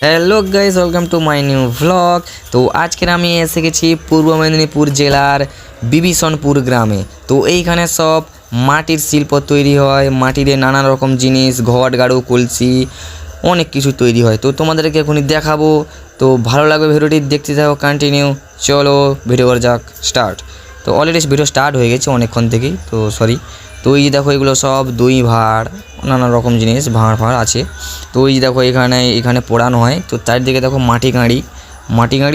Hello guys, welcome to my new vlog. তো আজকের আমি এসে গেছি পূর্ব মেদিনীপুর জেলার বিভীষণপুর গ্রামে। তো এইখানে সব মাটির শিল্প তৈরি হয়, মাটির নানা রকম জিনিস, ঘট গাড়ু কলসি অনেক কিছু তৈরি হয়। তো তোমাদেরকে এখনই দেখাবো। তো ভালো লাগবে ভিডিওটি, দেখতে থাকো কন্টিনিউ। চলো ভিডিও করা যাক, স্টার্ট। তো অলরেডি ভিডিও স্টার্ট হয়ে গেছে অনেকক্ষণ থেকেই, তো সরি। তো এই যে দেখো, এগুলো সব দই ভাঁড়, নানা রকম জিনিস ভাঁড় ফাঁড় আছে। তো এই যে দেখো, এখানে পোড়ানো হয়। তো চারদিকে দেখো মাটি গাঁড়ি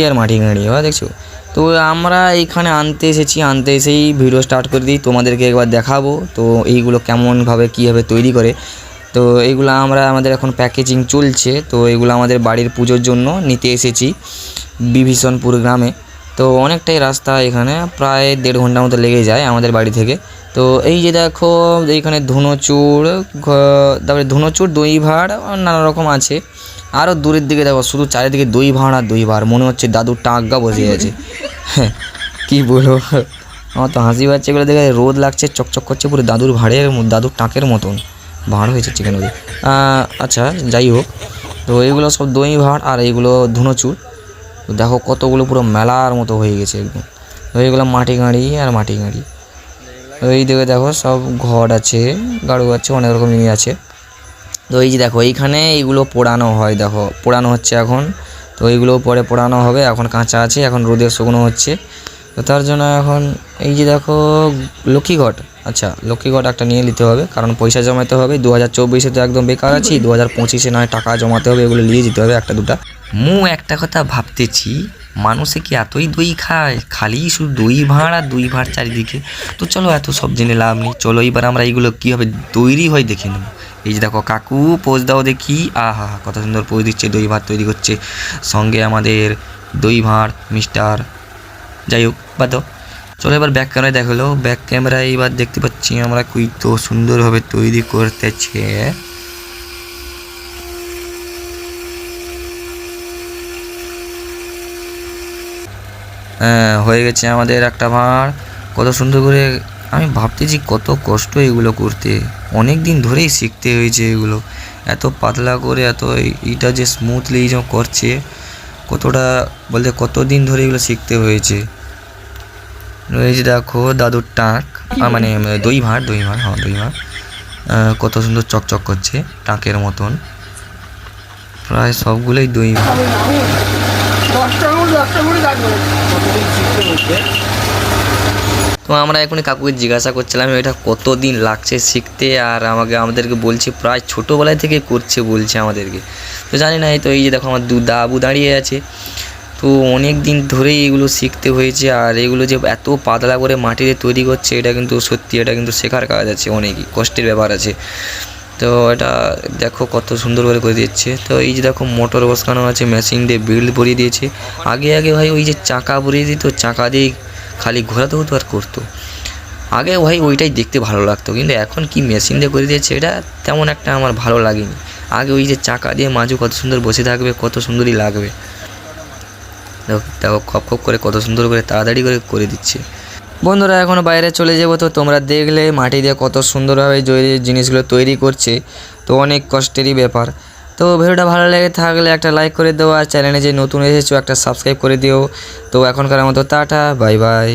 আর মাটি গাঁড়ি, দেখছো। তো আমরা এইখানে আনতে এসেই ভিডিও স্টার্ট করে দিই, তোমাদেরকে একবার দেখাবো। তো এইগুলো কেমনভাবে কীভাবে তৈরি করে, তো এইগুলো আমাদের এখন প্যাকেজিং চলছে। তো এগুলো আমাদের বাড়ির পুজোর জন্য নিতে এসেছি বিভীষণপুর গ্রামে। তো অনেকটাই রাস্তা, এখানে প্রায় 1.5 ঘন্টার মতো লেগে যায় আমাদের বাড়ি থেকে। তো এই যে দেখো, এইখানে ধুনোচুর দই ভাঁড় নানা রকম আছে। আরও দূরের দিকে দেখো, শুধু চারিদিকে দই ভাঁড় আর দই ভাঁড়, মনে হচ্ছে দাদুর টাঙ্গা বসে আছে। হ্যাঁ, কী বলবো, আমার তো হাসি পাচ্ছে এগুলো দেখে। রোদ লাগছে, চকচক করছে, পুরো দাদুর টাঁকের মতন ভাঁড় হয়েছে চিকেন। আচ্ছা, যাই হোক। তো এইগুলো সব দই ভাঁড় আর এইগুলো ধুনোচুর। দেখো কতগুলো পুরো মেলার মতো হয়ে গেছে একদম। তো এইগুলো মাটি গাঁড়ি। এই দিকে দেখো সব ঘট আছে, গাড়ু আছে, অনেক রকম জিনিস আছে। তো এই যে দেখো, এইখানে এইগুলো পোড়ানো হয়, দেখো পোড়ানো হচ্ছে এখন। তো এইগুলো পরে পোড়ানো হবে, এখন কাঁচা আছে, এখন রোদে শুকনো হচ্ছে। তো তার জন্য এখন এই যে দেখো লক্ষ্মীঘট। আচ্ছা, লক্ষ্মীঘট একটা নিয়ে নিতে হবে, কারণ পয়সা জমাতে হবে। 2024-এ তো একদম বেকার আছি, 2025-এ নয় টাকা জমাতে হবে, এগুলো নিয়ে যেতে হবে একটা দুটা। একটা কথা ভাবতেছি, মানুষে কি এতই দই খায়? খালি শুধু দই ভাঁড় আর দই ভাঁড় চারিদিকে। তো চলো, এত সব জেনে লাভ নেই, চলো এবার আমরা এইগুলো কীভাবে তৈরি হয় দেখে নেব। এই যে দেখো, কাকু পোজ দাও দেখি। আহা, কত সুন্দর পোজ দিচ্ছে, দই ভাঁড় তৈরি করছে, সঙ্গে আমাদের দই ভাঁড় মিস্টার। যাই হোক, বাদ দাও। চলো এবার ব্যাক ক্যামেরায় দেখালো। ব্যাক ক্যামেরায় এবার দেখতে পাচ্ছি আমরা কুই তো সুন্দরভাবে তৈরি করতেছে। হ্যাঁ, হয়ে গেছে আমাদের একটা ভাঁড়। কত সুন্দর করে, আমি ভাবতেছি কত কষ্ট এগুলো করতে, অনেক দিন ধরেই শিখতে হয়েছে এগুলো। এত পাতলা করে, এত এইটা যে স্মুথলি যে করছে, কতটা বলতে কত দিন ধরে এগুলো শিখতে হয়েছে। এই যে দেখো দাদুর টাক, মানে দই ভাঁড়, হ্যাঁ দই ভাঁড়, কত সুন্দর চকচক করছে টাকের মতন। প্রায় সবগুলোই দই ভাঁড়। তো আমরা এখনই কাকুকে জিজ্ঞাসা করছিলাম এটা কতদিন লাগছে শিখতে, আর আমাদেরকে বলছে প্রায় ছোটোবেলায় থেকে করছে বলছে আমাদেরকে। তো জানি না। তো এই যে দেখো, আমার দাবু দাঁড়িয়ে আছে। তো অনেক দিন ধরেই এগুলো শিখতে হয়েছে, আর এগুলো যে এত পাতলা করে মাটিতে তৈরি করছে, এটা কিন্তু সত্যি, এটা কিন্তু শেখার কাজ আছে, অনেকই কষ্টের ব্যাপার আছে। তো এটা দেখো কত সুন্দর করে দিচ্ছে। তো এই যে দেখো, মোটর বসানো আছে, মেশিন দিয়ে বিল্ড ভরিয়ে দিয়েছে। আগে ভাই ওই যে চাকা ভরিয়ে দিত, চাকা দিয়ে খালি ঘোরাতে হতো আর করতো। আগে ভাই ওইটাই দেখতে ভালো লাগতো, কিন্তু এখন কি মেশিন দিয়ে করে দিয়েছে, এটা তেমন একটা আমার ভালো লাগেনি। আগে ওই যে চাকা দিয়ে মাজু কত সুন্দর বসে থাকবে, কত সুন্দরই লাগবে। দেখো খপ করে কত সুন্দর করে তাড়াতাড়ি করে দিচ্ছে। বন্ধুরা, এখনও বাইরে চলে যাবো। তো তোমরা দেখলে মাটি দিয়ে কত সুন্দরভাবে জিনিসগুলো তৈরি করছে, তো অনেক কষ্টেরই ব্যাপার। তো ভিডিওটা ভালো লেগে থাকলে একটা লাইক করে দেও, আর চ্যানেলে যে নতুন এসেছো একটা সাবস্ক্রাইব করে দিও। তো এখনকার মতো টাটা, বাই বাই।